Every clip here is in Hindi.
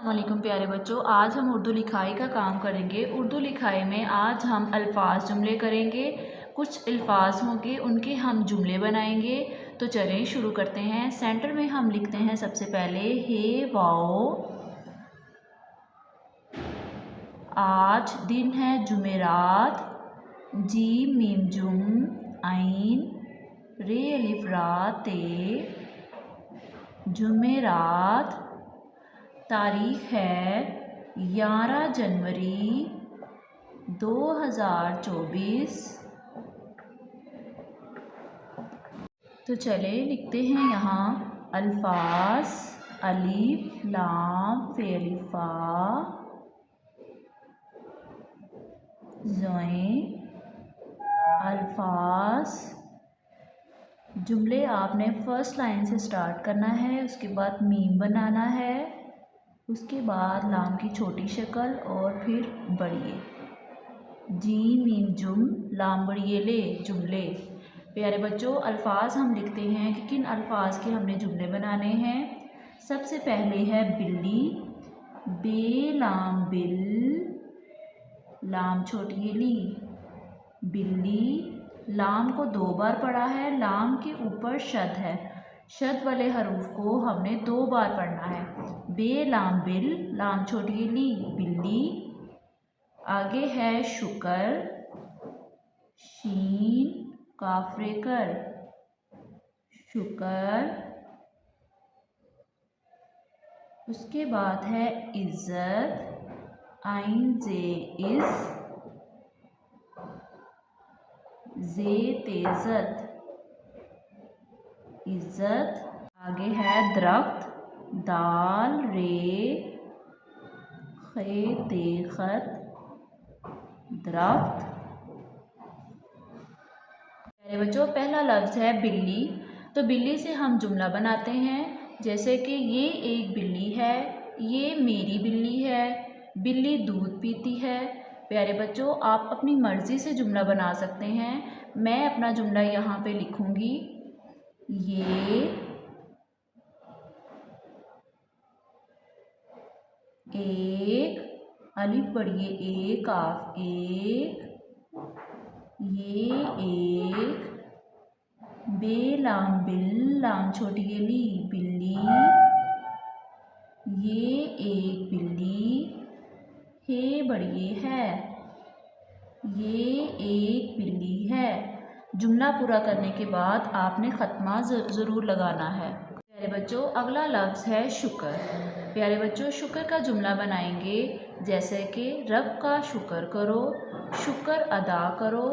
वालेकुम प्यारे बच्चों, आज हम उर्दू लिखाई का काम करेंगे। उर्दू लिखाई में आज हम अल्फाज जुमले करेंगे। कुछ अल्फाज होंगे, उनके हम जुमले बनाएंगे। तो चलें शुरू करते हैं। सेंटर में हम लिखते हैं सबसे पहले हे वाओ। आज दिन है जुमेरात। जीम मीम जुम आइन रे अलिफ रा ते। जुमेरात। तारीख़ है 11 जनवरी 2024। तो चले लिखते हैं यहाँ अल्फाज। अलिफ लाम फे अलिफा ज़ोएं। अल्फाज जुमले आपने फर्स्ट लाइन से स्टार्ट करना है, उसके बाद मीम बनाना है, उसके बाद लाम की छोटी शक्ल और फिर बड़िए। जी मीम जुम लाम बड़िए ले जुमले। प्यारे बच्चों, अल्फाज हम लिखते हैं कि किन अल्फाज के हमने जुमले बनाने हैं। सबसे पहले है बिल्ली। बे लाम बिल लाम छोटी ली बिल्ली। लाम को 2 बार पढ़ा है, लाम के ऊपर शद है। शद वाले हरूफ को हमने 2 बार पढ़ना है। बे लाम बिल लाम छोटी ली बिल्ली। आगे है शुक्र। शीन काफरे कर शुक्र। उसके बाद है इज्जत। आइन जे इज़ जे तेज़त इज़्ज़त। आगे है दरख्त। दाल रे खे तेखत दरख्त। मेरे बच्चों, पहला लफ्ज़ है बिल्ली। तो बिल्ली से हम जुमला बनाते हैं, जैसे कि ये एक बिल्ली है, ये मेरी बिल्ली है, बिल्ली दूध पीती है। प्यारे बच्चों, आप अपनी मर्ज़ी से जुमला बना सकते हैं। मैं अपना जुमला यहाँ पे लिखूँगी। ये एक अलिफ पढ़िए एक काफ एक। ये एक बे लाम बिल लाम छोटी ली बिल्ली। ये एक बिल्ली हे बड़िए है। ये एक बिल्ली है। जुमला पूरा करने के बाद आपने ख़त्मा ज़रूर लगाना है। प्यारे बच्चों, अगला लफ्ज़ है शुक्र। प्यारे बच्चों, शुक्र का जुमला बनाएंगे, जैसे कि रब का शुक्र करो, शुक्र अदा करो।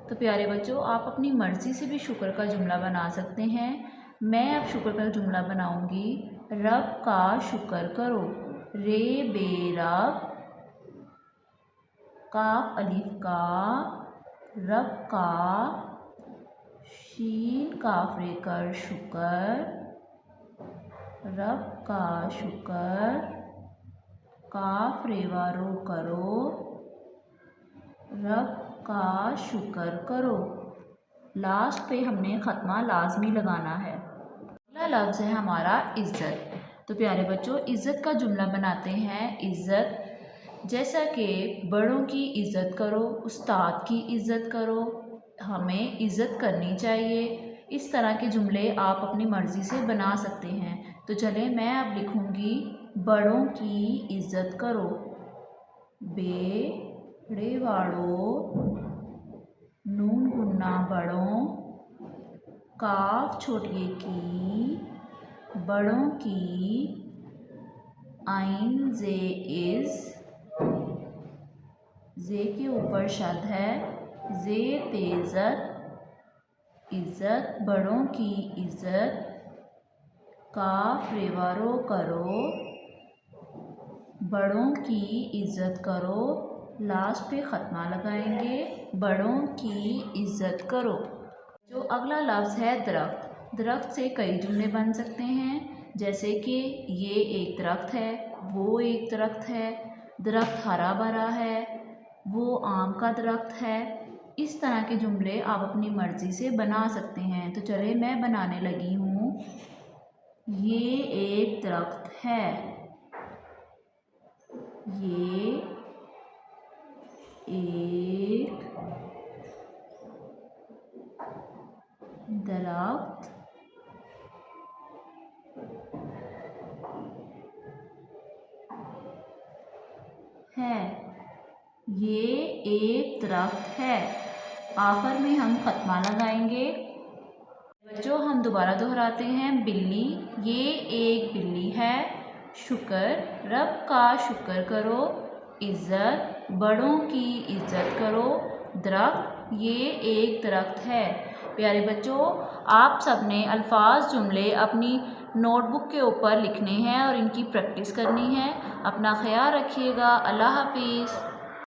तो प्यारे बच्चों, आप अपनी मर्ज़ी से भी शुक्र का जुमला बना सकते हैं। मैं अब शुक्र का जुमला बनाऊंगी। रब का शुक्र करो। रे बे रब काफ अलिफ का रब का। शीन काफ रे कर शुक्र रब का शुक्र। काफ रेवारो करो रब का शुक्र करो। लास्ट पे हमने ख़त्मा लाजमी लगाना है। अगला लफ्ज़ है हमारा इज़्ज़त। तो प्यारे बच्चों, इज़्ज़त का जुमला बनाते हैं। इज़्ज़त, जैसा कि बड़ों की इज़्ज़त करो, उस्ताद की इज़्ज़त करो, हमें इज़्ज़त करनी चाहिए। इस तरह के जुमले आप अपनी मर्ज़ी से बना सकते हैं। तो चलें, मैं अब लिखूँगी बड़ों की इज़्ज़त करो। बे वाड़ो नून गुन्ना बड़ों। काफ छोटिए की बड़ों की। आइन जे इज़ जे के ऊपर शद है। जे तेज़त इज़्ज़त बड़ों की इज़्ज़त। काफ रेवारो करो बड़ों की इज़्ज़त करो। लास्ट पे ख़त्मा लगाएंगे। बड़ों की इज़्ज़त करो। जो अगला लफ्ज़ है दरख्त। दरख्त से कई जुमले बन सकते हैं, जैसे कि ये एक दरख्त है, वो एक दरख्त है, दरख्त हरा भरा है, वो आम का दरख्त है। इस तरह के जुमले आप अपनी मर्ज़ी से बना सकते हैं। तो चलिए मैं बनाने लगी हूँ। ये एक दरख्त है। ये एक दरख्त है। ये एक दरख्त है। आखिर में हम खत्मा लगाएंगे। बच्चों हम दोबारा दोहराते हैं। बिल्ली, ये एक बिल्ली है। शुक्र, रब का शुक्र करो। इज़्ज़त, बड़ों की इज़्ज़त करो। दरख्त, ये एक दरख्त है। प्यारे बच्चों, आप सबने अल्फाज जुमले अपनी नोटबुक के ऊपर लिखने हैं और इनकी प्रैक्टिस करनी है। अपना ख्याल रखिएगा। अल्लाह हाफिज़।